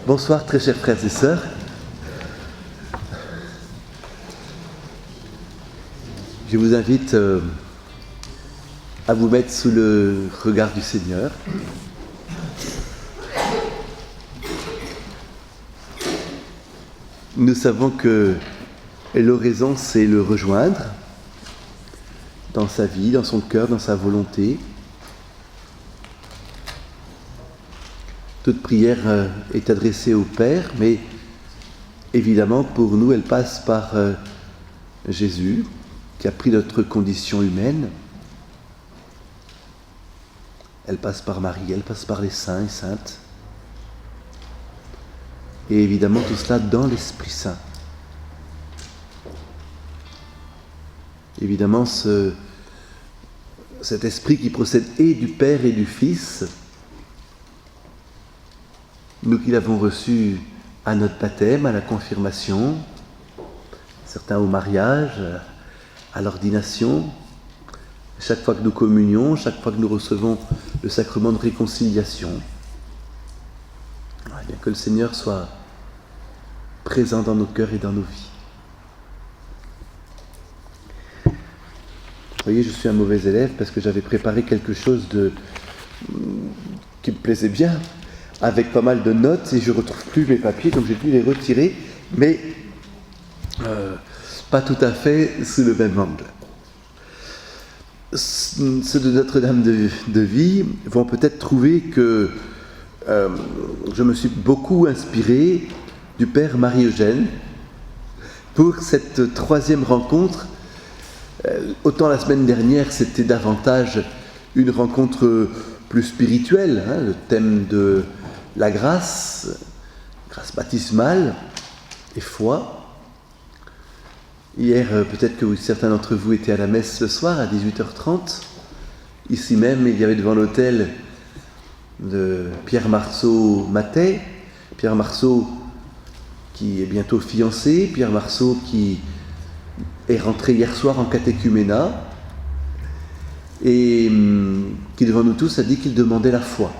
Bonsoir très chers frères et sœurs. Je vous invite à vous mettre sous le regard du Seigneur. Nous savons que l'oraison, c'est le rejoindre dans sa vie, dans son cœur, dans sa volonté. Toute prière est adressée au Père, mais évidemment pour nous, elle passe par Jésus, qui a pris notre condition humaine. Elle passe par Marie, elle passe par les saints et saintes. Et évidemment tout cela dans l'Esprit Saint. Évidemment cet esprit qui procède et du Père et du Fils, nous qui l'avons reçu à notre baptême, à la confirmation, certains au mariage, à l'ordination, chaque fois que nous communions, chaque fois que nous recevons le sacrement de réconciliation. Bien que le Seigneur soit présent dans nos cœurs et dans nos vies. Vous voyez, je suis un mauvais élève parce que j'avais préparé quelque chose qui me plaisait bien, avec pas mal de notes, et je ne retrouve plus mes papiers, donc j'ai dû les retirer, mais pas tout à fait sous le même angle. Ceux de Notre-Dame de Vie vont peut-être trouver que je me suis beaucoup inspiré du Père Marie-Eugène pour cette troisième rencontre. Autant la semaine dernière, c'était davantage une rencontre plus spirituelle, le thème de la grâce baptismale et foi. Hier, peut-être que certains d'entre vous étaient à la messe ce soir à 18h30. Ici même, il y avait devant l'autel de Pierre Marceau-Matet. Pierre Marceau qui est bientôt fiancé, Pierre Marceau qui est rentré hier soir en catéchuménat et qui devant nous tous a dit qu'il demandait la foi.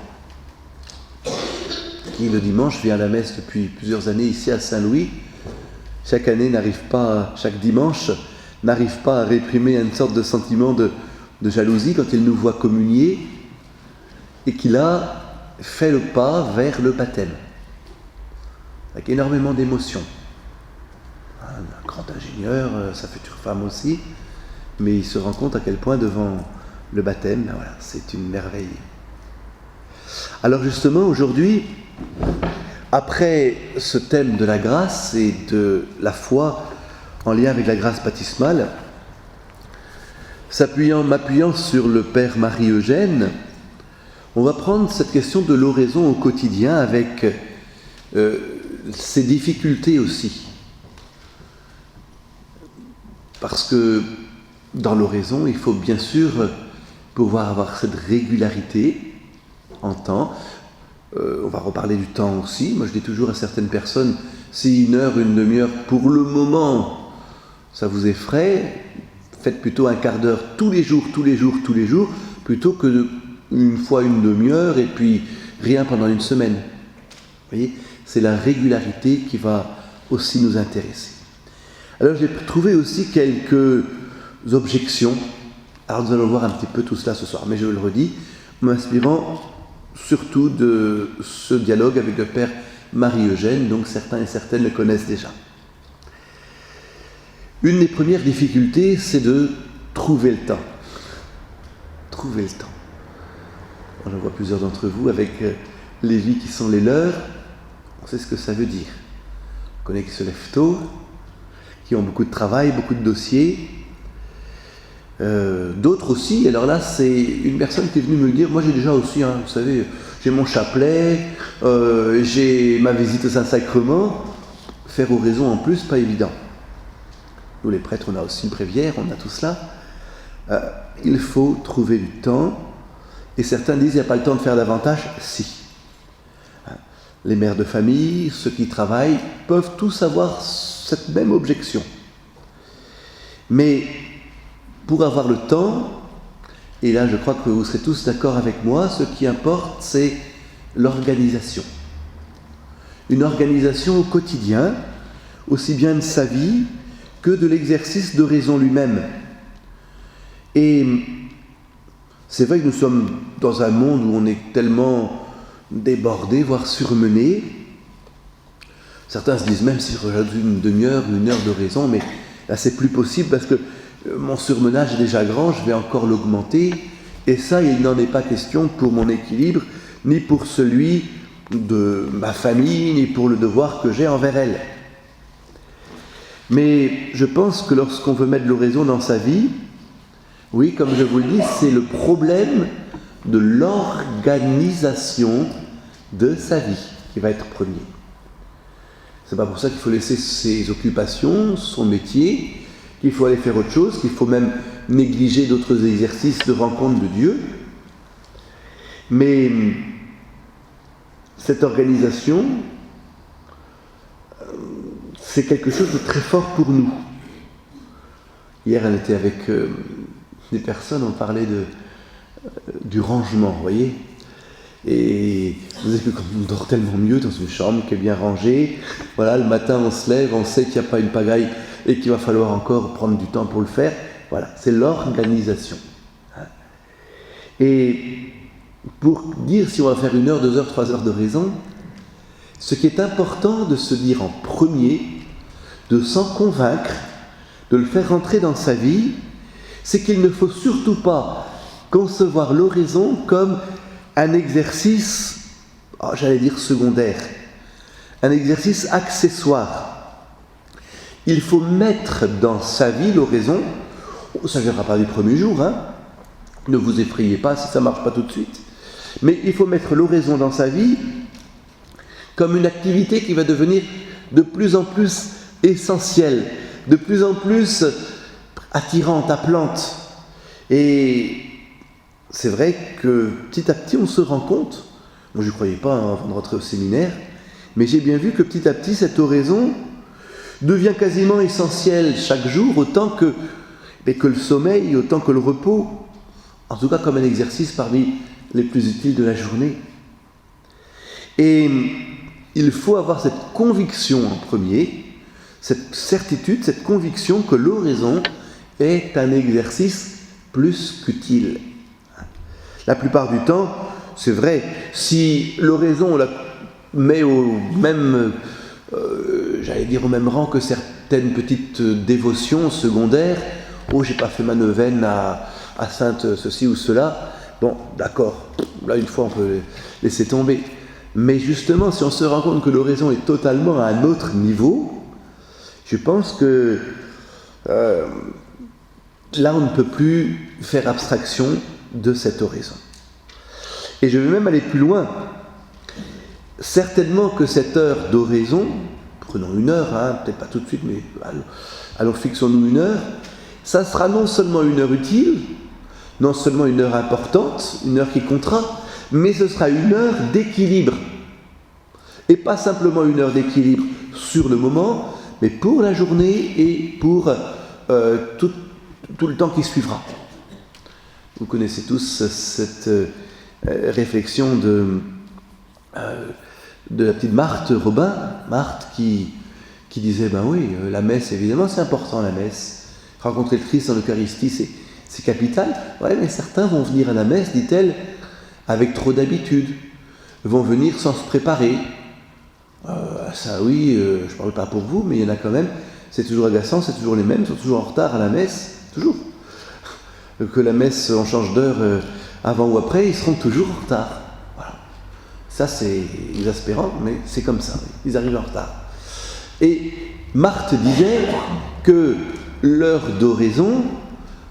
Qui le dimanche vient à la messe depuis plusieurs années ici à Saint-Louis, chaque dimanche n'arrive pas à réprimer une sorte de sentiment de jalousie quand il nous voit communier et qu'il a fait le pas vers le baptême avec énormément d'émotion. Un grand ingénieur, sa future femme aussi, mais il se rend compte à quel point devant le baptême, voilà, c'est une merveille. Alors justement aujourd'hui, après ce thème de la grâce et de la foi en lien avec la grâce baptismale, m'appuyant sur le Père Marie-Eugène, on va prendre cette question de l'oraison au quotidien avec ses difficultés aussi. Parce que dans l'oraison, il faut bien sûr pouvoir avoir cette régularité en temps. On va reparler du temps aussi. Moi, je dis toujours à certaines personnes, si une heure, une demi-heure, pour le moment, ça vous effraie, faites plutôt un quart d'heure tous les jours, plutôt que une fois une demi-heure et puis rien pendant une semaine. Vous voyez, c'est la régularité qui va aussi nous intéresser. Alors, j'ai trouvé aussi quelques objections. Alors, nous allons voir un petit peu tout cela ce soir, mais je le redis, m'inspirant surtout de ce dialogue avec le Père Marie-Eugène, donc certains et certaines le connaissent déjà. Une des premières difficultés, c'est de trouver le temps. Trouver le temps. Je vois plusieurs d'entre vous avec les vies qui sont les leurs, on sait ce que ça veut dire. On connaît qui se lèvent tôt, qui ont beaucoup de travail, beaucoup de dossiers. D'autres aussi, alors là c'est une personne qui est venue me le dire, moi j'ai déjà aussi, vous savez, j'ai mon chapelet, j'ai ma visite au Saint-Sacrement, faire oraison en plus, pas évident. Nous les prêtres, on a aussi une bréviaire, on a tout cela. Il faut trouver du temps, et certains disent il n'y a pas le temps de faire davantage, si. Les mères de famille, ceux qui travaillent, peuvent tous avoir cette même objection. Mais pour avoir le temps, et là je crois que vous serez tous d'accord avec moi, ce qui importe c'est l'organisation. une organisation au quotidien, aussi bien de sa vie que de l'exercice de raison lui-même. Et c'est vrai que nous sommes dans un monde où on est tellement débordé, voire surmené. Certains se disent même si je rajoute une demi-heure, une heure de raison, mais là c'est plus possible parce que mon surmenage est déjà grand, je vais encore l'augmenter. Et ça, il n'en est pas question pour mon équilibre, ni pour celui de ma famille, ni pour le devoir que j'ai envers elle. Mais je pense que lorsqu'on veut mettre l'oraison dans sa vie, oui, comme je vous le dis, c'est le problème de l'organisation de sa vie qui va être premier. C'est pas pour ça qu'il faut laisser ses occupations, son métier, qu'il faut aller faire autre chose, qu'il faut même négliger d'autres exercices de rencontre de Dieu. Mais cette organisation, c'est quelque chose de très fort pour nous. Hier, on était avec des personnes, on parlait du rangement, vous voyez. Et vous savez que quand on dort tellement mieux dans une chambre qui est bien rangée, voilà, le matin on se lève, on sait qu'il n'y a pas une pagaille et qu'il va falloir encore prendre du temps pour le faire. Voilà, c'est l'organisation. Et pour dire si on va faire 1 heure, 2 heures, 3 heures de raison, ce qui est important de se dire en premier, de s'en convaincre, de le faire rentrer dans sa vie, c'est qu'il ne faut surtout pas concevoir l'oraison comme un exercice, j'allais dire secondaire, un exercice accessoire. Il faut mettre dans sa vie l'oraison, ça ne viendra pas du premier jour, ne vous effrayez pas si ça ne marche pas tout de suite, mais il faut mettre l'oraison dans sa vie comme une activité qui va devenir de plus en plus essentielle, de plus en plus attirante, appelante. Et c'est vrai que petit à petit on se rend compte, moi je ne croyais pas avant de rentrer au séminaire, mais j'ai bien vu que petit à petit cette oraison devient quasiment essentielle chaque jour, autant que le sommeil, autant que le repos, en tout cas comme un exercice parmi les plus utiles de la journée. Et il faut avoir cette conviction en premier, cette certitude, cette conviction que l'oraison est un exercice plus qu'utile. La plupart du temps, c'est vrai, si l'oraison on la met au même, au même rang que certaines petites dévotions secondaires, j'ai pas fait ma neuvaine à Sainte ceci ou cela, bon, d'accord, là une fois on peut laisser tomber. Mais justement, si on se rend compte que l'oraison est totalement à un autre niveau, je pense que là on ne peut plus faire abstraction de cette oraison. Et je vais même aller plus loin. Certainement que cette heure d'oraison, prenons 1 heure, peut-être pas tout de suite, mais allons fixons-nous 1 heure, ça sera non seulement 1 heure utile, non seulement 1 heure importante, 1 heure qui comptera, mais ce sera 1 heure d'équilibre. Et pas simplement 1 heure d'équilibre sur le moment, mais pour la journée et pour tout le temps qui suivra. Vous connaissez tous cette réflexion de la petite Marthe Robin, Marthe qui disait, la messe, évidemment, c'est important, la messe. Rencontrer le Christ en Eucharistie, c'est capital. Ouais, mais certains vont venir à la messe, dit-elle, avec trop d'habitude, vont venir sans se préparer. Ça, oui, je ne parle pas pour vous, mais il y en a quand même, c'est toujours agaçant, c'est toujours les mêmes, ils sont toujours en retard à la messe, toujours. Que la messe, on change d'heure avant ou après, ils seront toujours en retard. Voilà. Ça, c'est exaspérant, mais c'est comme ça, ils arrivent en retard. Et Marthe disait que l'heure d'oraison,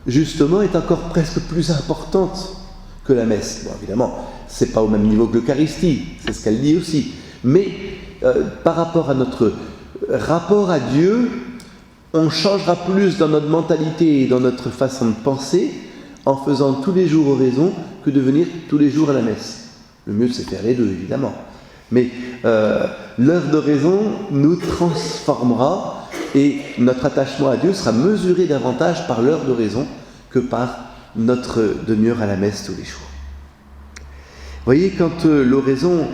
justement, est encore presque plus importante que la messe. Bon, évidemment, c'est pas au même niveau que l'Eucharistie, c'est ce qu'elle dit aussi. Mais par rapport à notre rapport à Dieu, on changera plus dans notre mentalité et dans notre façon de penser en faisant tous les jours oraison que de venir tous les jours à la messe. Le mieux, c'est faire les deux, évidemment. Mais l'heure d'oraison nous transformera et notre attachement à Dieu sera mesuré davantage par l'heure d'oraison que par notre demi-heure à la messe tous les jours. Vous voyez, quand l'oraison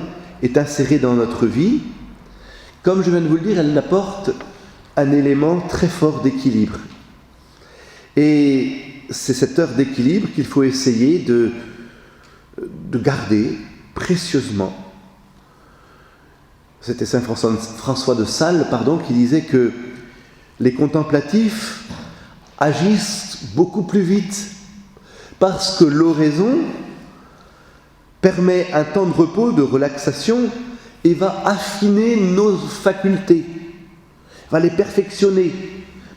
est insérée dans notre vie, comme je viens de vous le dire, elle apporte un élément très fort d'équilibre. Et c'est cette heure d'équilibre qu'il faut essayer de garder précieusement. C'était saint François de Sales, qui disait que les contemplatifs agissent beaucoup plus vite parce que l'oraison permet un temps de repos, de relaxation et va affiner nos facultés, va les perfectionner,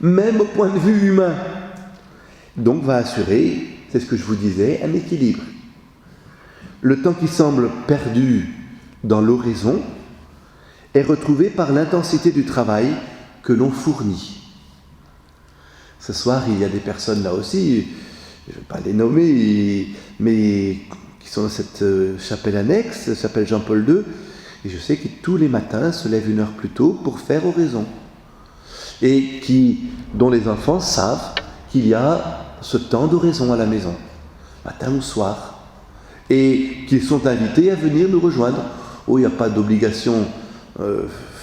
même au point de vue humain. Donc va assurer, c'est ce que je vous disais, un équilibre. Le temps qui semble perdu dans l'oraison est retrouvé par l'intensité du travail que l'on fournit. Ce soir, il y a des personnes là aussi, je ne vais pas les nommer, mais qui sont dans cette chapelle annexe, chapelle Jean-Paul II, et je sais que tous les matins se lèvent 1 heure plus tôt pour faire oraison. Et dont les enfants savent qu'il y a ce temps d'oraison à la maison, matin ou soir, et qu'ils sont invités à venir nous rejoindre. Oh, il n'y a pas d'obligation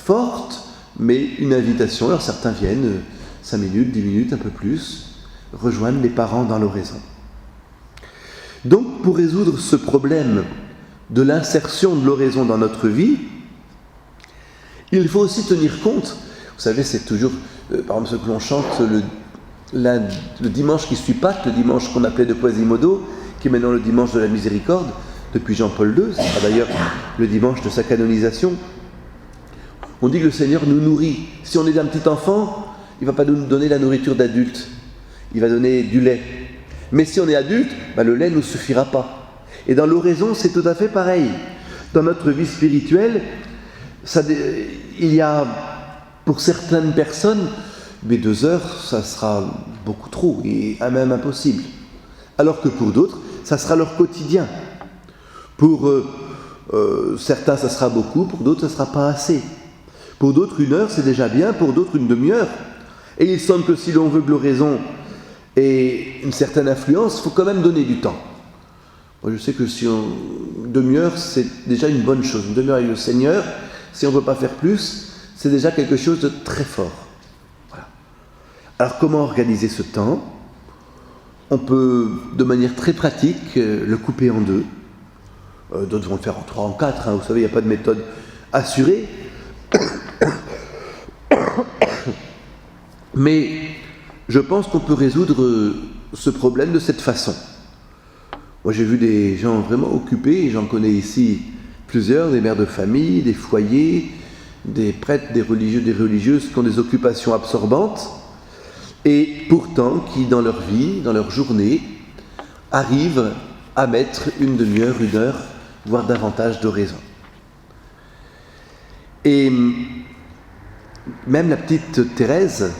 forte, mais une invitation. Alors certains viennent 5 minutes, 10 minutes, un peu plus, rejoindre les parents dans l'oraison. Donc, pour résoudre ce problème de l'insertion de l'oraison dans notre vie, il faut aussi tenir compte, vous savez, c'est toujours, par exemple, ce que l'on chante le dimanche qui suit Pâques, le dimanche qu'on appelait de Quasimodo, qui est maintenant le dimanche de la miséricorde, depuis Jean-Paul II, ce sera d'ailleurs le dimanche de sa canonisation. On dit que le Seigneur nous nourrit. Si on est un petit enfant, il ne va pas nous donner la nourriture d'adulte, il va donner du lait. Mais si on est adulte, le lait ne nous suffira pas. Et dans l'oraison, c'est tout à fait pareil. Dans notre vie spirituelle, il y a, pour certaines personnes, mais 2 heures, ça sera beaucoup trop, et même impossible. Alors que pour d'autres, ça sera leur quotidien. Pour certains, ça sera beaucoup, pour d'autres, ça ne sera pas assez. Pour d'autres, 1 heure, c'est déjà bien, pour d'autres, 1 demi-heure. Et il semble que si l'on veut que l'oraison ait une certaine influence, il faut quand même donner du temps. Moi, je sais que si 1 demi-heure, c'est déjà une bonne chose. 1 demi-heure avec le Seigneur, si on ne veut pas faire plus, c'est déjà quelque chose de très fort. Voilà. Alors, comment organiser ce temps ? On peut, de manière très pratique, le couper en 2. D'autres vont le faire en 3, en 4. Vous savez, il n'y a pas de méthode assurée. Mais je pense qu'on peut résoudre ce problème de cette façon. Moi, j'ai vu des gens vraiment occupés, et j'en connais ici plusieurs, des mères de famille, des foyers, des prêtres, des religieux, des religieuses qui ont des occupations absorbantes, et pourtant qui, dans leur vie, dans leur journée, arrivent à mettre 1 demi-heure, 1 heure, voire davantage d'oraison. Et même la petite Thérèse,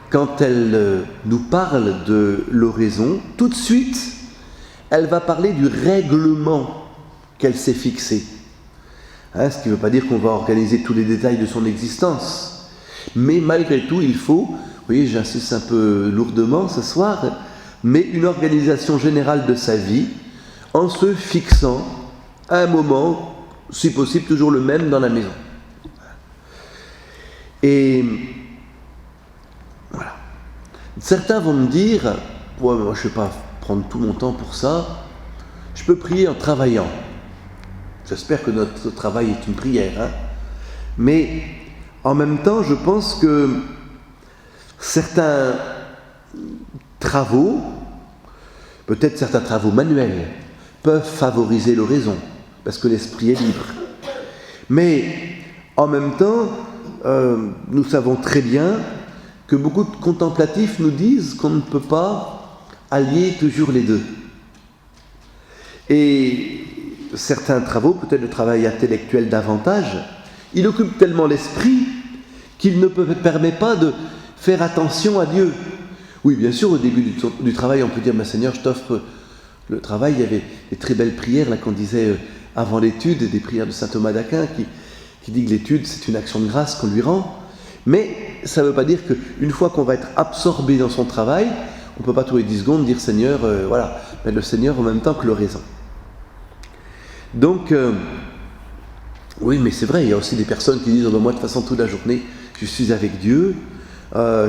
quand elle nous parle de l'oraison, tout de suite, elle va parler du règlement qu'elle s'est fixé. Ce qui ne veut pas dire qu'on va organiser tous les détails de son existence. Mais malgré tout, il faut, vous voyez, j'insiste un peu lourdement ce soir, mais une organisation générale de sa vie en se fixant à un moment, si possible, toujours le même dans la maison. Et voilà. Certains vont me dire, ouais, moi je ne vais pas prendre tout mon temps pour ça, je peux prier en travaillant. J'espère que notre travail est une prière, mais en même temps, je pense que certains travaux, peut-être certains travaux manuels, peuvent favoriser l'oraison, parce que l'esprit est libre. Mais en même temps, nous savons très bien que beaucoup de contemplatifs nous disent qu'on ne peut pas allier toujours les deux. Et certains travaux, peut-être le travail intellectuel davantage, il occupe tellement l'esprit qu'il ne permet pas de faire attention à Dieu. Oui, bien sûr, au début du travail, on peut dire, Seigneur, je t'offre le travail. Il y avait des très belles prières là qu'on disait avant l'étude, des prières de saint Thomas d'Aquin qui dit que l'étude, c'est une action de grâce qu'on lui rend. Mais ça ne veut pas dire qu'une fois qu'on va être absorbé dans son travail, on ne peut pas tous les 10 secondes dire Seigneur, voilà, mais le Seigneur en même temps que l'oraison. Donc, Oui, mais c'est vrai, il y a aussi des personnes qui disent « moi, de toute façon, toute la journée, je suis avec Dieu,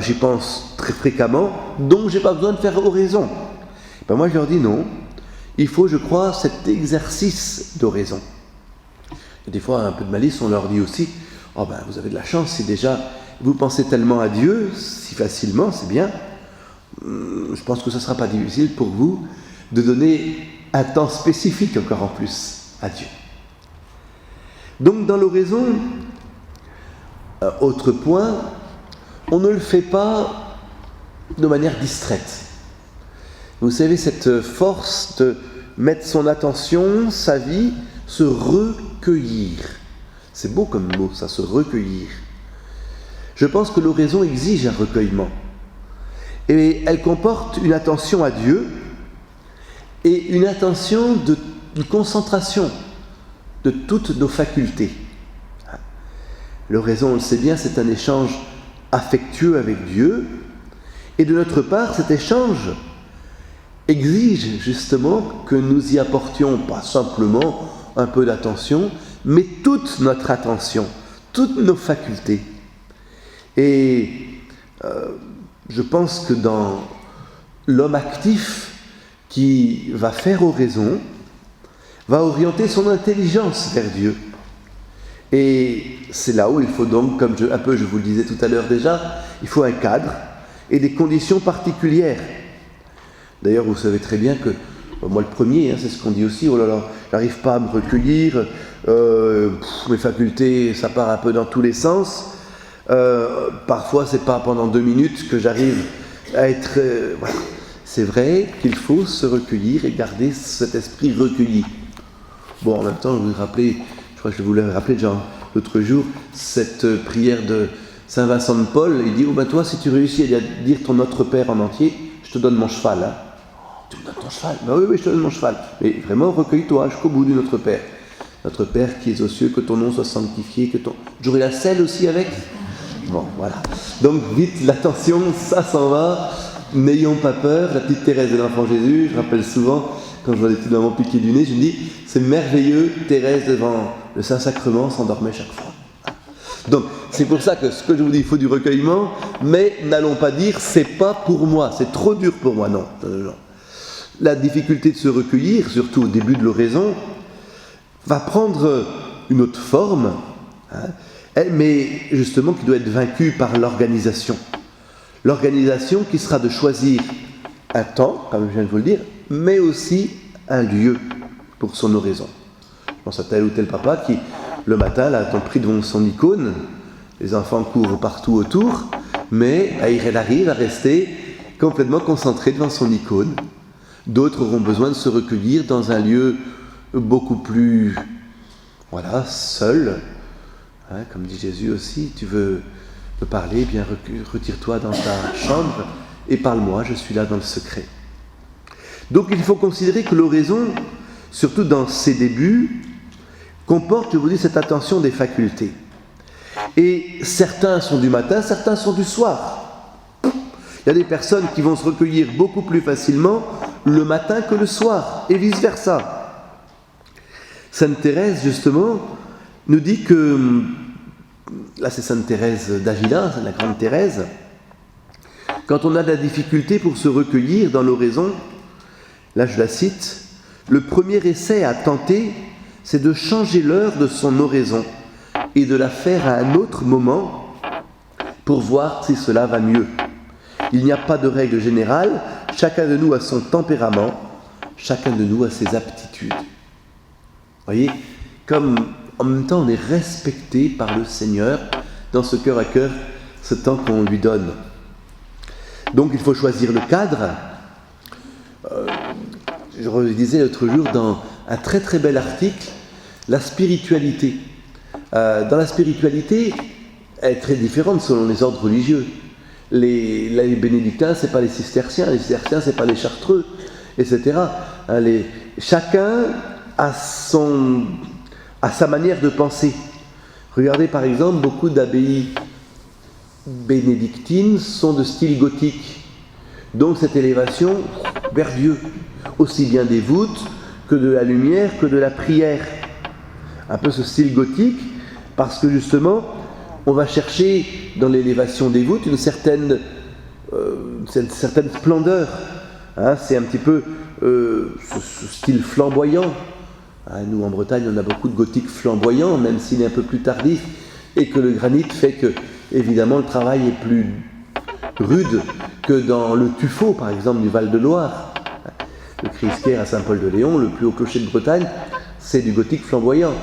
j'y pense très fréquemment, donc je n'ai pas besoin de faire oraison. » Ben moi, je leur dis non. Il faut, je crois, cet exercice d'oraison. Et des fois, un peu de malice, on leur dit aussi « oh ben, vous avez de la chance, si déjà vous pensez tellement à Dieu, si facilement, c'est bien. Je pense que ce ne sera pas difficile pour vous de donner un temps spécifique encore en plus à Dieu. » Donc dans l'oraison, autre point, on ne le fait pas de manière distraite. Vous savez, cette force de mettre son attention, sa vie, se recueillir. C'est beau comme mot, ça, se recueillir. Je pense que l'oraison exige un recueillement. Et elle comporte une attention à Dieu et une attention de concentration de toutes nos facultés. L'oraison, on le sait bien, c'est un échange affectueux avec Dieu. Et de notre part, cet échange exige justement que nous y apportions pas simplement un peu d'attention, mais toute notre attention, toutes nos facultés. Et je pense que dans l'homme actif qui va faire oraison, va orienter son intelligence vers Dieu. Et c'est là où il faut donc, comme je vous le disais tout à l'heure déjà, il faut un cadre et des conditions particulières. D'ailleurs, vous savez très bien que, moi le premier, c'est ce qu'on dit aussi, oh là là, j'arrive pas à me recueillir, mes facultés, ça part un peu dans tous les sens. Parfois, c'est pas pendant 2 minutes que j'arrive à être... voilà. C'est vrai qu'il faut se recueillir et garder cet esprit recueilli. Bon, en même temps, je crois que je vous l'ai rappelé déjà l'autre jour, cette prière de Saint Vincent de Paul, il dit « Oh ben toi, si tu réussis à dire ton Notre Père en entier, je te donne mon cheval. Hein. » Tu me donnes ton cheval ? Ben oui, je te donne mon cheval. Mais vraiment, recueille-toi jusqu'au bout du Notre Père. Notre Père qui es aux cieux, que ton nom soit sanctifié, que ton... J'aurai la selle aussi avec ? Bon, voilà. Donc vite, l'attention, ça s'en va. N'ayons pas peur. La petite Thérèse de l'Enfant Jésus, je rappelle souvent, quand je vois des petits mamans piquer du nez, je me dis, c'est merveilleux, Thérèse devant le Saint-Sacrement s'endormait chaque fois. Donc, c'est pour ça que ce que je vous dis, il faut du recueillement, mais n'allons pas dire, c'est pas pour moi, c'est trop dur pour moi, non. La difficulté de se recueillir, surtout au début de l'oraison, va prendre une autre forme, mais justement qui doit être vaincue par l'organisation. L'organisation qui sera de choisir un temps, comme je viens de vous le dire, mais aussi un lieu pour son oraison. Je pense à tel ou tel papa qui, le matin, là, a pris devant son icône, les enfants courent partout autour, mais il arrive à rester complètement concentré devant son icône. D'autres auront besoin de se recueillir dans un lieu beaucoup plus, seul. Comme dit Jésus aussi, tu veux me parler, bien retire-toi dans ta chambre et parle-moi, je suis là dans le secret. Donc il faut considérer que l'oraison, surtout dans ses débuts, comporte, je vous dis, cette attention des facultés. Et certains sont du matin, certains sont du soir. Il y a des personnes qui vont se recueillir beaucoup plus facilement le matin que le soir, et vice-versa. Sainte Thérèse, justement, nous dit que, là c'est Sainte Thérèse d'Avila, la grande Thérèse, quand on a de la difficulté pour se recueillir dans l'oraison, là je la cite, le premier essai à tenter, c'est de changer l'heure de son oraison et de la faire à un autre moment pour voir si cela va mieux. Il n'y a pas de règle générale, chacun de nous a son tempérament, chacun de nous a ses aptitudes. Vous voyez, comme en même temps on est respecté par le Seigneur dans ce cœur à cœur, ce temps qu'on lui donne. Donc il faut choisir le cadre. Je redisais l'autre jour dans un très très bel article, la spiritualité. Dans la spiritualité, elle est très différente selon les ordres religieux. Les bénédictins, c'est pas les cisterciens c'est pas les chartreux, etc. Chacun a sa manière de penser. Regardez par exemple, beaucoup d'abbayes bénédictines sont de style gothique. Donc cette élévation vers Dieu, aussi bien des voûtes que de la lumière, que de la prière. un peu ce style gothique, parce que justement, on va chercher dans l'élévation des voûtes une certaine splendeur. Hein, c'est un petit peu ce style flamboyant. Hein, nous, en Bretagne, on a beaucoup de gothique flamboyant, même s'il est un peu plus tardif, et que le granit fait que, évidemment, le travail est plus rude que dans le tuffeau, par exemple, du Val-de-Loire. Le Christchère à Saint-Paul-de-Léon, le plus haut clocher de Bretagne, c'est du gothique flamboyant.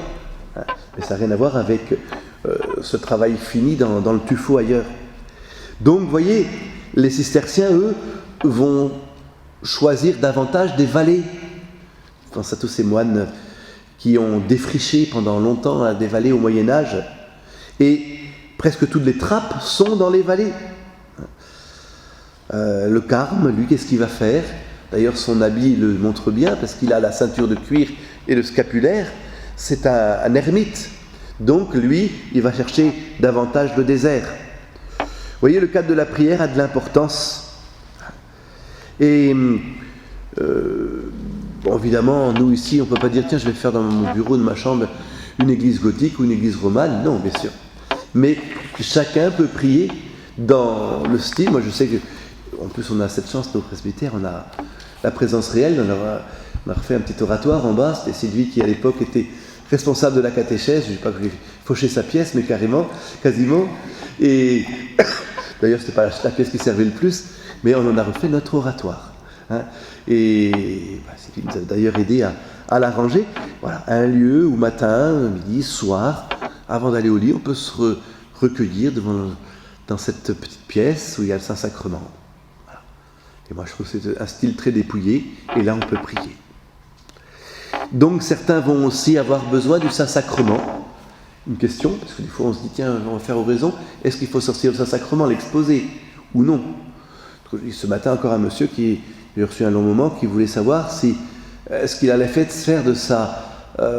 Mais ça n'a rien à voir avec ce travail fini dans le tuffeau ailleurs. Donc, vous voyez, les cisterciens, eux, vont choisir davantage des vallées. Je pense à tous ces moines qui ont défriché pendant longtemps des vallées au Moyen-Âge. Et presque toutes les trappes sont dans les vallées. Le Carme, lui, qu'est-ce qu'il va faire? D'ailleurs, son habit le montre bien, parce qu'il a la ceinture de cuir et le scapulaire. C'est un ermite. Donc, lui, il va chercher davantage le désert. Vous voyez, le cadre de la prière a de l'importance. Et, bon, évidemment, nous, ici, on ne peut pas dire, tiens, je vais faire dans mon bureau de ma chambre une église gothique ou une église romane. Non, bien sûr. Mais chacun peut prier dans le style. Moi, je sais que, en plus, on a cette chance, nos presbytères, on a la présence réelle. On a refait un petit oratoire en bas. C'était Sylvie qui, à l'époque, était responsable de la catéchèse. Je ne sais pas que j'ai fauché sa pièce, mais quasiment. Et d'ailleurs, ce n'était pas la pièce qui servait le plus, mais on en a refait notre oratoire. Hein. Et Sylvie nous a d'ailleurs aidé à l'arranger. Voilà, un lieu où matin, midi, soir, avant d'aller au lit, on peut se recueillir dans cette petite pièce où il y a le Saint-Sacrement. Voilà. Et moi, je trouve que c'est un style très dépouillé, et là, on peut prier. Donc, certains vont aussi avoir besoin du Saint-Sacrement. Une question, parce que des fois, on se dit, tiens, on va faire oraison, est-ce qu'il faut sortir le Saint-Sacrement, l'exposer, ou non? Ce matin, encore un monsieur qui a reçu un long moment, qui voulait savoir est-ce qu'il allait faire de sa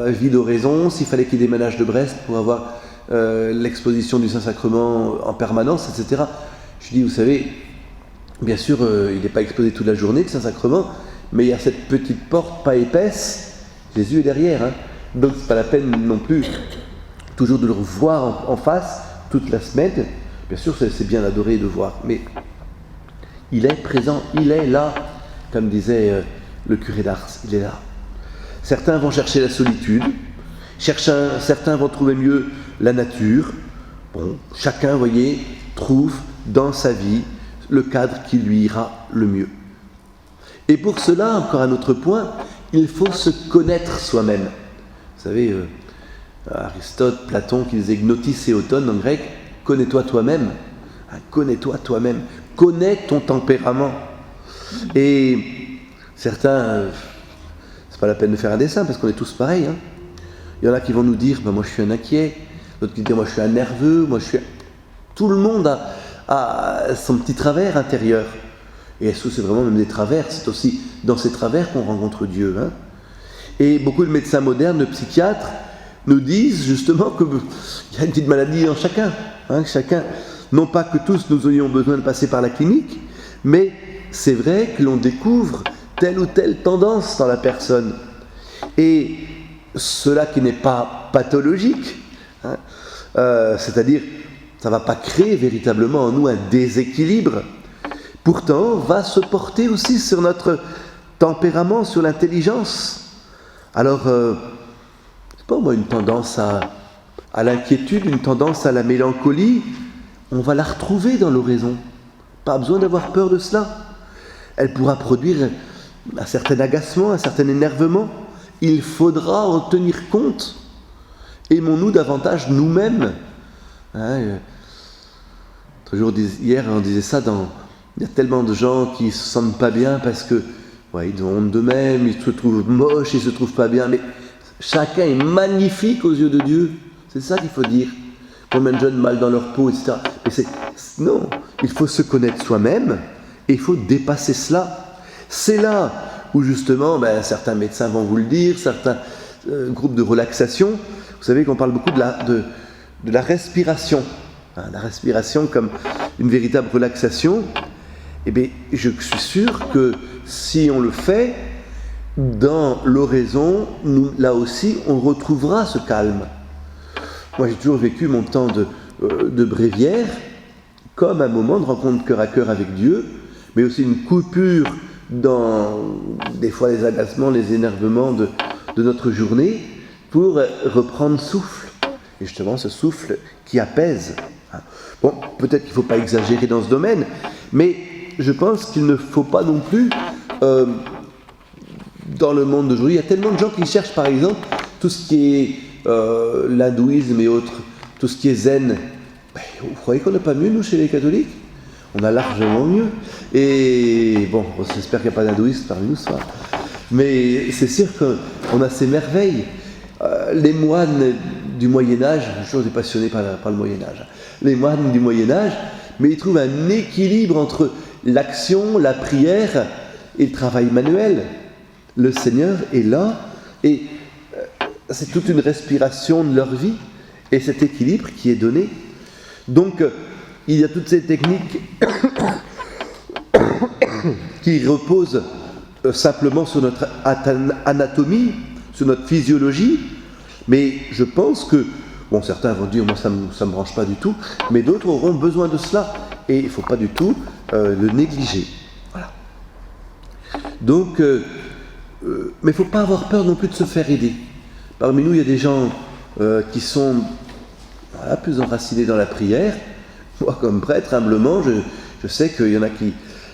vie d'oraison, s'il fallait qu'il déménage de Brest pour avoir l'exposition du Saint-Sacrement en permanence, etc. Je dis, vous savez, bien sûr, il n'est pas exposé toute la journée, le Saint-Sacrement, mais il y a cette petite porte pas épaisse, Jésus est derrière, hein. Donc c'est pas la peine non plus toujours de le voir en face toute la semaine. Bien sûr, c'est bien d'adorer et de voir, mais il est présent, il est là, comme disait le curé d'Ars, il est là. Certains vont chercher la solitude, certains vont trouver mieux la nature. Bon, chacun, vous voyez, trouve dans sa vie le cadre qui lui ira le mieux. Et pour cela, encore un autre point, il faut se connaître soi-même. Vous savez, Aristote, Platon, qui disait gnotis eoton en grec, connais-toi toi-même. Connais-toi toi-même. Connais ton tempérament. Et certains, c'est pas la peine de faire un dessin parce qu'on est tous pareils. Hein. Il y en a qui vont nous dire, moi je suis un inquiet. D'autres qui disent, moi je suis un nerveux. Tout le monde a son petit travers intérieur. Et est-ce que c'est vraiment même des travers? C'est aussi dans ces travers qu'on rencontre Dieu. Hein. Et beaucoup de médecins modernes, de psychiatres, nous disent justement qu'il y a une petite maladie en chacun. Hein, chacun, non pas que tous nous ayons besoin de passer par la clinique, mais c'est vrai que l'on découvre telle ou telle tendance dans la personne. Et cela qui n'est pas pathologique, hein, c'est-à-dire ça ne va pas créer véritablement en nous un déséquilibre, pourtant va se porter aussi sur notre tempérament, sur l'intelligence. Alors, c'est pas moi une tendance à l'inquiétude, une tendance à la mélancolie, on va la retrouver dans l'oraison. Pas besoin d'avoir peur de cela. Elle pourra produire un certain agacement, un certain énervement. Il faudra en tenir compte. Aimons-nous davantage nous-mêmes. Hein, hier, on disait ça, il y a tellement de gens qui ne se sentent pas bien parce que ils ont honte d'eux-mêmes, ils se trouvent moches, ils ne se trouvent pas bien. Mais chacun est magnifique aux yeux de Dieu. C'est ça qu'il faut dire. Combien de jeunes mal dans leur peau, etc. Mais non, il faut se connaître soi-même et il faut dépasser cela. C'est là où justement, certains médecins vont vous le dire, certains groupes de relaxation. Vous savez qu'on parle beaucoup de la respiration. Hein, la respiration comme une véritable relaxation. Eh bien, je suis sûr que si on le fait, dans l'oraison, là aussi, on retrouvera ce calme. Moi, j'ai toujours vécu mon temps de bréviaire comme un moment de rencontre cœur à cœur avec Dieu, mais aussi une coupure dans, des fois, les agacements, les énervements de notre journée, pour reprendre souffle. Et justement, ce souffle qui apaise. Bon, peut-être qu'il ne faut pas exagérer dans ce domaine, mais je pense qu'il ne faut pas non plus, dans le monde d'aujourd'hui, il y a tellement de gens qui cherchent, par exemple, tout ce qui est l'hindouisme et autres, tout ce qui est zen. Vous croyez qu'on n'a pas mieux, nous, chez les catholiques? On a largement mieux. Et bon, j'espère qu'il n'y a pas d'hindouistes parmi nous ce soir. Mais c'est sûr qu'on a ces merveilles. Les moines du Moyen-Âge, je suis toujours passionné par le Moyen-Âge, les moines du Moyen-Âge, mais ils trouvent un équilibre entre l'action, la prière et le travail manuel. Le Seigneur est là, et c'est toute une respiration de leur vie, et cet équilibre qui est donné. Donc, il y a toutes ces techniques qui reposent simplement sur notre anatomie, sur notre physiologie, mais je pense que, bon, certains vont dire, moi ça me branche pas du tout, mais d'autres auront besoin de cela, et il ne faut pas du tout le négliger. Voilà. Donc, mais il ne faut pas avoir peur non plus de se faire aider. Parmi nous, il y a des gens qui sont plus enracinés dans la prière. Moi, comme prêtre, humblement, je sais qu'il y en a qui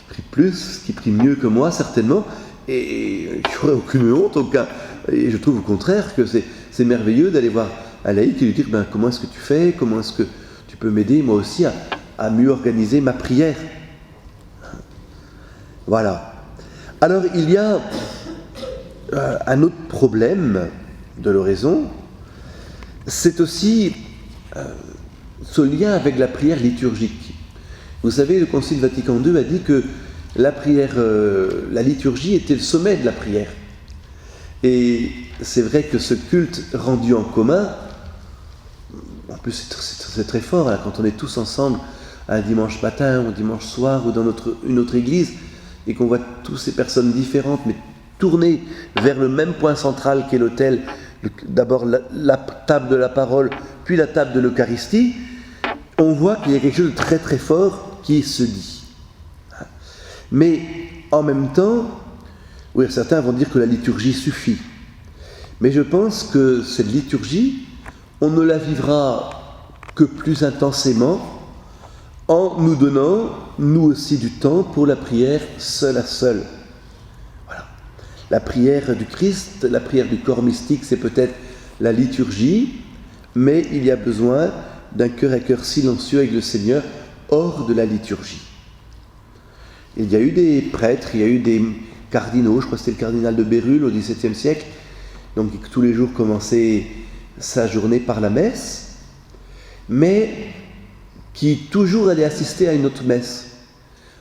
prient plus, qui prient mieux que moi, certainement, et il n'y aurait aucune honte, aucun. Et je trouve au contraire que c'est merveilleux d'aller voir un laïc et lui dire comment est-ce que tu fais, comment est-ce que tu peux m'aider moi aussi à mieux organiser ma prière. Voilà. Alors il y a un autre problème de l'oraison, c'est aussi ce lien avec la prière liturgique. Vous savez, le Concile Vatican II a dit que la prière, la liturgie était le sommet de la prière. Et c'est vrai que ce culte rendu en commun, en plus c'est très fort, là, quand on est tous ensemble un dimanche matin ou un dimanche soir ou dans une autre église, et qu'on voit toutes ces personnes différentes, mais tournées vers le même point central qu'est l'autel, d'abord la table de la parole, puis la table de l'Eucharistie, on voit qu'il y a quelque chose de très très fort qui se dit. Mais en même temps, oui, certains vont dire que la liturgie suffit. Mais je pense que cette liturgie, on ne la vivra que plus intensément en nous donnant, nous aussi, du temps pour la prière seule à seule. Voilà. La prière du Christ, la prière du corps mystique, c'est peut-être la liturgie, mais il y a besoin d'un cœur à cœur silencieux avec le Seigneur hors de la liturgie. Il y a eu des prêtres, il y a eu des cardinaux, je crois que c'était le cardinal de Bérulle au XVIIe siècle, donc qui tous les jours commençait sa journée par la messe, mais qui toujours allait assister à une autre messe,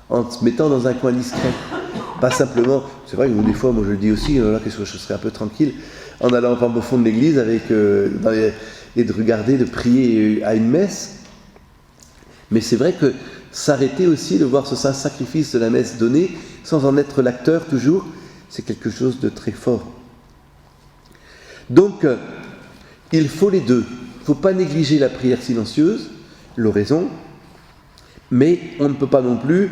en se mettant dans un coin discret. Pas simplement, c'est vrai que des fois, moi je le dis aussi, là, qu'est-ce que je serais un peu tranquille, en allant au fond de l'église avec, et de regarder, de prier à une messe. Mais c'est vrai que s'arrêter aussi de voir ce saint sacrifice de la messe donné, sans en être l'acteur toujours, c'est quelque chose de très fort. Donc, il faut les deux. Il ne faut pas négliger la prière silencieuse, l'oraison, mais on ne peut pas non plus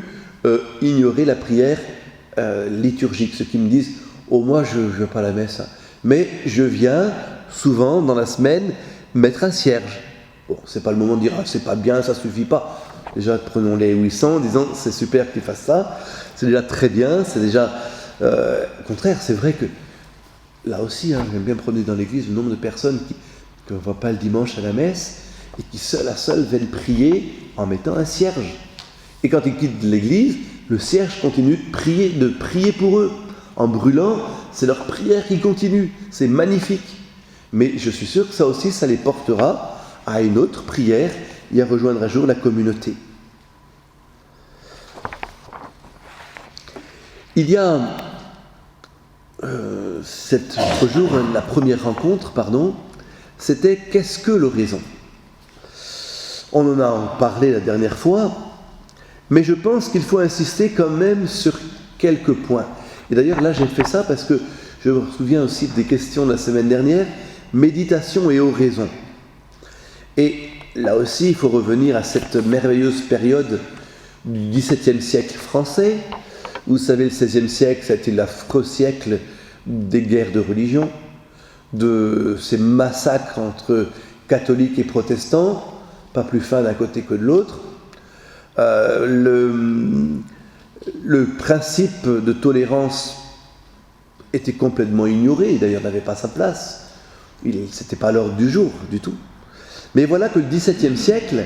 ignorer la prière liturgique. Ceux qui me disent « Oh, moi, je ne vais pas à la messe, hein. Mais je viens souvent dans la semaine mettre un cierge. » Bon, c'est pas le moment de dire « Ah, c'est pas bien, ça suffit pas. » Déjà, prenons-les où ils sont, en disant « C'est super que tu fasses ça. C'est déjà très bien, c'est déjà... au contraire, c'est vrai que là aussi, j'aime bien prôner dans l'église le nombre de personnes qu'on ne voit pas le dimanche à la messe et qui seul à seul viennent prier en mettant un cierge. Et quand ils quittent l'église, le cierge continue de prier pour eux. En brûlant, c'est leur prière qui continue. C'est magnifique. Mais je suis sûr que ça aussi, ça les portera à une autre prière et à rejoindre un jour la communauté. Il y a cet autre jour, la première rencontre, c'était « Qu'est-ce que l'oraison ?» On en a parlé la dernière fois, mais je pense qu'il faut insister quand même sur quelques points. Et d'ailleurs, là, j'ai fait ça parce que Je me souviens aussi des questions de la semaine dernière, méditation et oraison. Et là aussi, il faut revenir à cette merveilleuse période du XVIIe siècle français. Vous savez, le XVIe siècle, ça a été l'affreux siècle des guerres de religion, de ces massacres entre catholiques et protestants, pas plus fins d'un côté que de l'autre. Le principe de tolérance était complètement ignoré, d'ailleurs n'avait pas sa place. C'était pas à l'ordre du jour du tout. Mais voilà que le XVIIe siècle,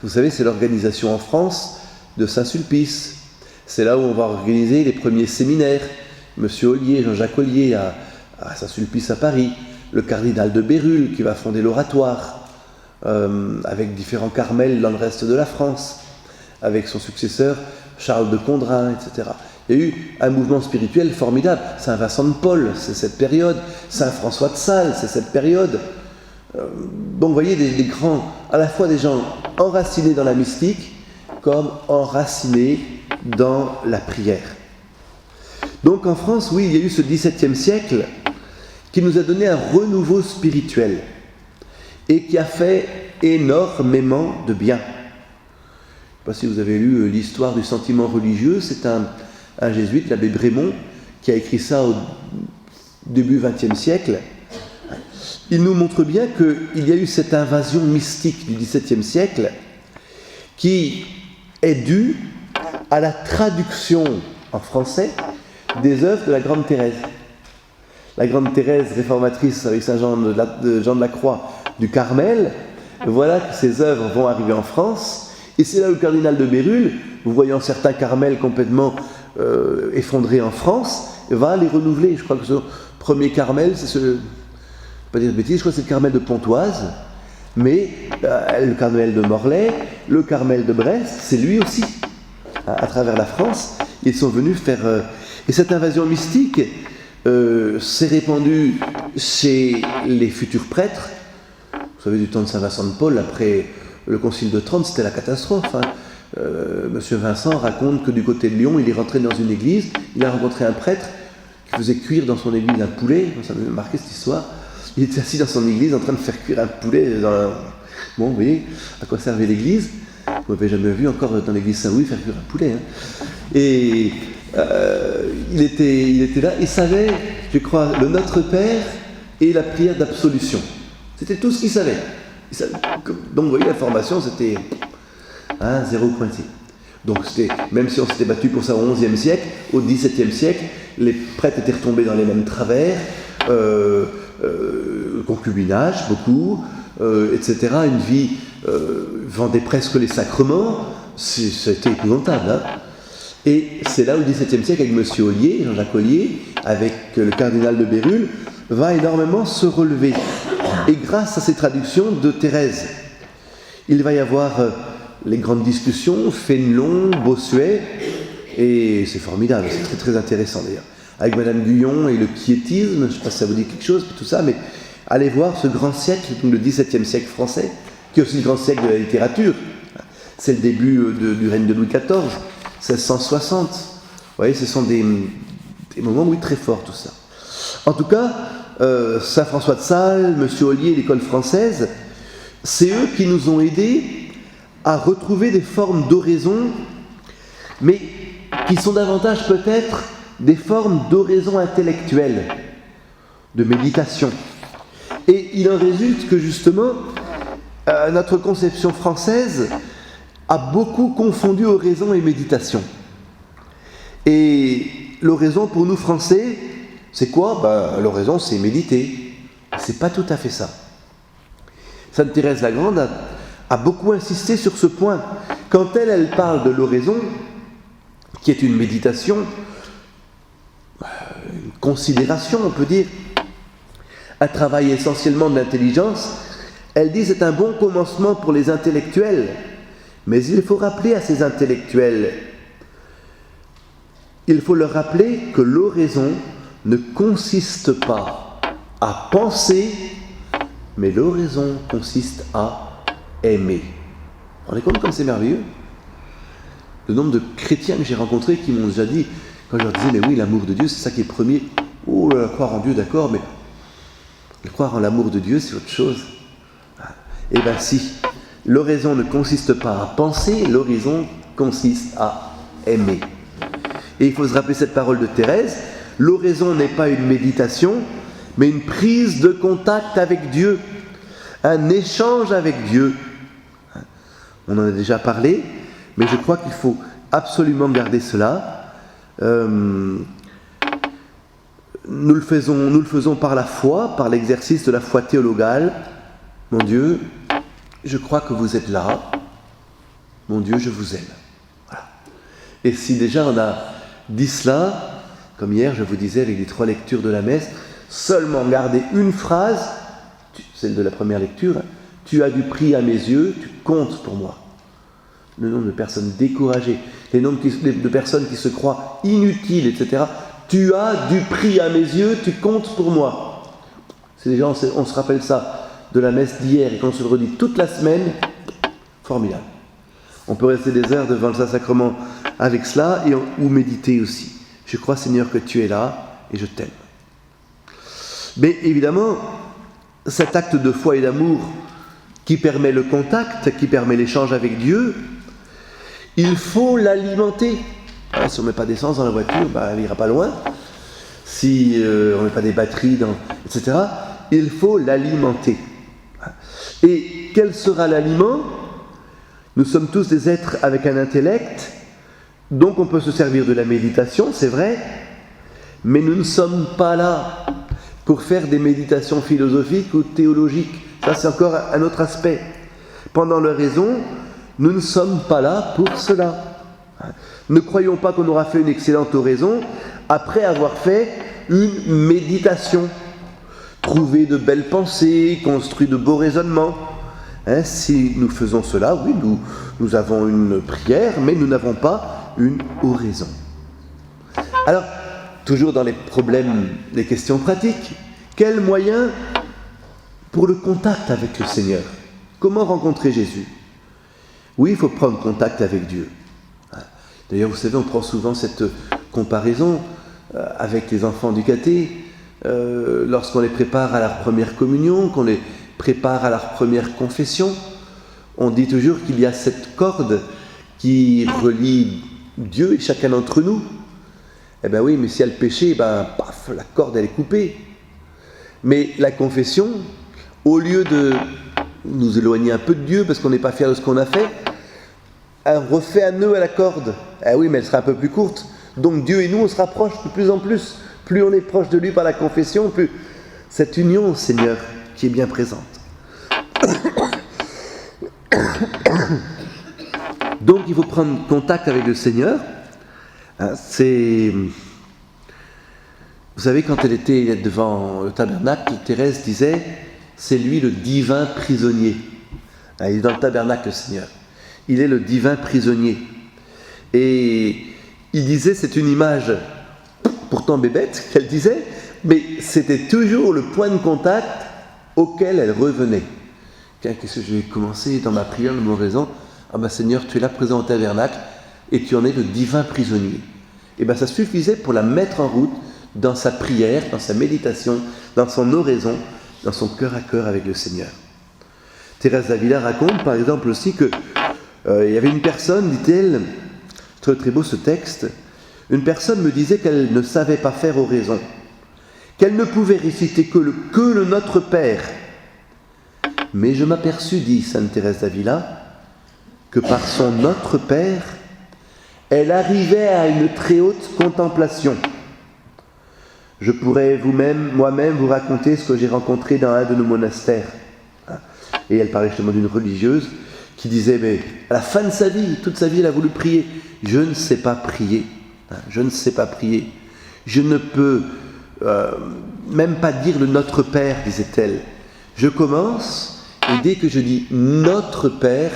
vous savez, c'est l'organisation en France de Saint-Sulpice. C'est là où on va organiser les premiers séminaires. Monsieur Ollier, Jean-Jacques Ollier à Saint-Sulpice à Paris, le cardinal de Bérulle qui va fonder l'oratoire, avec différents carmels dans le reste de la France, avec son successeur Charles de Condrin, etc. Il y a eu un mouvement spirituel formidable. Saint Vincent de Paul, c'est cette période. Saint François de Sales, c'est cette période. Donc vous voyez des grands, à la fois des gens enracinés dans la mystique, comme enracinés dans la prière. Donc en France, oui, il y a eu ce XVIIe siècle qui nous a donné un renouveau spirituel et qui a fait énormément de bien. Je ne sais pas si vous avez lu l'histoire du sentiment religieux, c'est un jésuite, l'abbé Brémond, qui a écrit ça au début XXe siècle. Il nous montre bien qu'il y a eu cette invasion mystique du XVIIe siècle qui est due à la traduction en français des œuvres de la Grande Thérèse. La Grande Thérèse réformatrice avec Saint Jean de la Croix du Carmel, voilà que ces œuvres vont arriver en France, et c'est là où le cardinal de Bérulle, vous voyant certains carmels complètement effondrés en France, va les renouveler. Je crois que ce premier carmel, c'est ce... Je ne vais pas dire de bêtises, je crois que c'est le carmel de Pontoise, mais le carmel de Morlaix, le carmel de Brest, c'est lui aussi. À travers la France, ils sont venus faire... Et cette invasion mystique s'est répandue chez les futurs prêtres. Vous savez, du temps de Saint Vincent de Paul, après le concile de Trente, c'était la catastrophe. Monsieur Vincent raconte que du côté de Lyon, il est rentré dans une église, il a rencontré un prêtre qui faisait cuire dans son église un poulet. Ça m'a marqué cette histoire. Il était assis dans son église en train de faire cuire un poulet dans un... Bon, vous voyez à quoi servait l'église. Vous n'avez jamais vu encore dans l'église Saint-Louis faire cuire un poulet. Et il était là, il savait, je crois, le Notre Père et la prière d'absolution. C'était tout ce qu'il savait. Donc vous voyez, la formation, c'était zéro pointé. Donc même si on s'était battu pour ça au XIe siècle, au XVIIe siècle, les prêtres étaient retombés dans les mêmes travers, concubinage, beaucoup, etc. Une vie vendait presque les sacrements, c'était épouvantable. Hein. Et c'est là où le XVIIe siècle, avec Monsieur Ollier, Jean-Jacques Ollier, avec le cardinal de Bérulle, va énormément se relever. Et grâce à ces traductions de Thérèse, il va y avoir les grandes discussions, Fénelon, Bossuet, et c'est formidable, c'est très très intéressant d'ailleurs. Avec Madame Guyon et le quiétisme, je ne sais pas si ça vous dit quelque chose, tout ça, mais allez voir ce grand siècle, donc le XVIIe siècle français, qui est aussi le grand siècle de la littérature. C'est le début du règne de Louis XIV, 1660. Vous voyez, ce sont des moments, oui, très forts, tout ça. En tout cas, Saint François de Sales, Monsieur Ollier, l'école française, c'est eux qui nous ont aidés à retrouver des formes d'oraison, mais qui sont davantage peut-être des formes d'oraison intellectuelle, de méditation. Et il en résulte que justement, notre conception française a beaucoup confondu oraison et méditation. Et l'oraison pour nous Français, c'est quoi ? L'oraison, c'est méditer. C'est pas tout à fait ça. Sainte Thérèse la Grande a beaucoup insisté sur ce point. Quand elle parle de l'oraison, qui est une méditation, une considération, on peut dire, un travail essentiellement de l'intelligence, elle dit c'est un bon commencement pour les intellectuels, mais il faut rappeler à ces intellectuels, il faut leur rappeler que l'oraison ne consiste pas à penser, mais l'oraison consiste à aimer. Vous vous rendez compte comme c'est merveilleux ? Le nombre de chrétiens que j'ai rencontrés qui m'ont déjà dit, quand je leur disais, mais oui, l'amour de Dieu, c'est ça qui est premier. Oh, croire en Dieu, d'accord, mais croire en l'amour de Dieu, c'est autre chose. Eh bien si, l'oraison ne consiste pas à penser, l'oraison consiste à aimer. Et il faut se rappeler cette parole de Thérèse, l'oraison n'est pas une méditation, mais une prise de contact avec Dieu, un échange avec Dieu. On en a déjà parlé, mais je crois qu'il faut absolument garder cela. Nous le faisons par la foi, par l'exercice de la foi théologale. Mon Dieu, je crois que vous êtes là. Mon Dieu, je vous aime. Voilà. Et si déjà on a dit cela, comme hier je vous disais avec les 3 lectures de la messe, seulement garder une phrase, celle de la première lecture, tu as du prix à mes yeux, tu comptes pour moi. Le nombre de personnes découragées, les nombres de personnes qui se croient inutiles, etc. Tu as du prix à mes yeux, tu comptes pour moi. C'est déjà, on se rappelle ça de la messe d'hier et qu'on se le redit toute la semaine, formidable. On peut rester des heures devant le Saint-Sacrement avec cela ou méditer aussi. Je crois, Seigneur, que tu es là et je t'aime. Mais évidemment, cet acte de foi et d'amour qui permet le contact, qui permet l'échange avec Dieu, il faut l'alimenter. Si on ne met pas d'essence dans la voiture, elle n'ira pas loin. Si on ne met pas des batteries, etc., il faut l'alimenter. Et quel sera l'aliment ? Nous sommes tous des êtres avec un intellect, donc on peut se servir de la méditation, c'est vrai, mais nous ne sommes pas là pour faire des méditations philosophiques ou théologiques. Ça, c'est encore un autre aspect. Pendant l'oraison, nous ne sommes pas là pour cela. Ne croyons pas qu'on aura fait une excellente oraison après avoir fait une méditation. Trouvé de belles pensées, construit de beaux raisonnements. Si nous faisons cela, oui, nous avons une prière, mais nous n'avons pas une oraison. Alors, toujours dans les problèmes, les questions pratiques, quel moyen pour le contact avec le Seigneur ? Comment rencontrer Jésus ? Oui, il faut prendre contact avec Dieu. D'ailleurs, vous savez, on prend souvent cette comparaison avec les enfants du caté, lorsqu'on les prépare à leur première communion, qu'on les prépare à leur première confession. On dit toujours qu'il y a cette corde qui relie Dieu et chacun d'entre nous. Eh bien oui, mais s'il y a le péché, paf, la corde elle est coupée. Mais la confession, au lieu de nous éloigner un peu de Dieu parce qu'on n'est pas fier de ce qu'on a fait, elle refait un nœud à la corde. Eh oui, mais elle sera un peu plus courte. Donc Dieu et nous, on se rapproche de plus en plus. Plus on est proche de lui par la confession, plus cette union, Seigneur, qui est bien présente. Donc il faut prendre contact avec le Seigneur. C'est... Vous savez, quand elle était devant le tabernacle, Thérèse disait, c'est lui le divin prisonnier. Il est dans le tabernacle, le Seigneur. Il est le divin prisonnier. Et il disait, c'est une image pourtant bébête qu'elle disait, mais c'était toujours le point de contact auquel elle revenait. Qu'est-ce que je vais commencer dans ma prière de l'oraison ? Seigneur, tu es là présent au tabernacle et tu en es le divin prisonnier. Et ça suffisait pour la mettre en route dans sa prière, dans sa méditation, dans son oraison, dans son cœur à cœur avec le Seigneur. Thérèse d'Avila raconte par exemple aussi que il y avait une personne, dit-elle, très, très beau ce texte, une personne me disait qu'elle ne savait pas faire oraison, qu'elle ne pouvait réciter que le Notre Père. Mais je m'aperçus, dit sainte Thérèse d'Avila, que par son Notre Père, elle arrivait à une très haute contemplation. Je pourrais moi-même vous raconter ce que j'ai rencontré dans un de nos monastères. Et elle parlait justement d'une religieuse qui disait, mais à la fin de sa vie, toute sa vie, elle a voulu prier. Je ne sais pas prier. Je ne sais pas prier. Je ne peux même pas dire le Notre Père, disait-elle. Je commence, et dès que je dis Notre Père,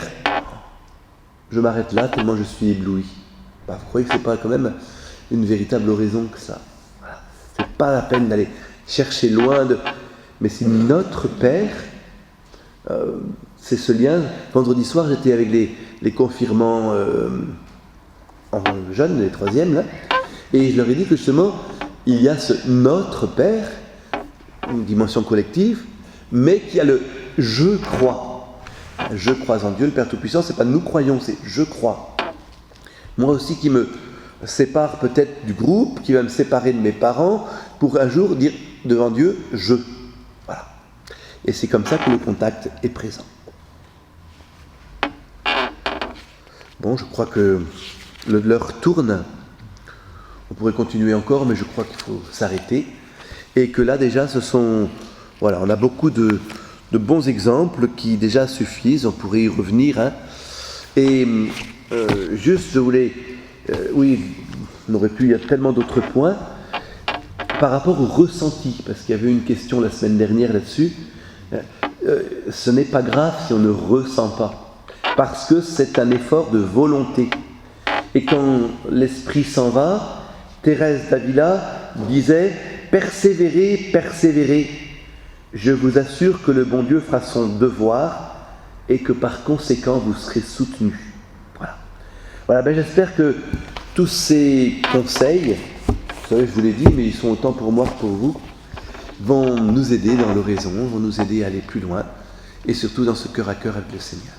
je m'arrête là tellement je suis ébloui. Vous croyez que ce n'est pas quand même une véritable oraison que ça ? Voilà. Ce n'est pas la peine d'aller chercher loin de... Mais c'est Notre Père, c'est ce lien. Vendredi soir, j'étais avec les confirmants en jeunes, les troisièmes, là, et je leur ai dit que justement, il y a ce notre Père, une dimension collective, mais qui a le je crois. Je crois en Dieu, le Père Tout-Puissant, c'est pas nous croyons, c'est je crois. Moi aussi qui me sépare peut-être du groupe, qui va me séparer de mes parents, pour un jour dire devant Dieu je. Voilà. Et c'est comme ça que le contact est présent. Bon, je crois que l'heure tourne. On pourrait continuer encore, mais je crois qu'il faut s'arrêter. Et que là, déjà, voilà, on a beaucoup de bons exemples qui déjà suffisent. On pourrait y revenir. Hein. Et juste, je voulais... oui, on aurait pu... Il y a tellement d'autres points. Par rapport au ressenti, parce qu'il y avait une question la semaine dernière là-dessus. Ce n'est pas grave si on ne ressent pas. Parce que c'est un effort de volonté. Et quand l'esprit s'en va, Thérèse d'Avila disait « Persévérez, persévérez. Je vous assure que le bon Dieu fera son devoir et que par conséquent vous serez soutenus. » Voilà, ben j'espère que tous ces conseils, vous savez, je vous l'ai dit, mais ils sont autant pour moi que pour vous, vont nous aider dans l'oraison, vont nous aider à aller plus loin et surtout dans ce cœur à cœur avec le Seigneur.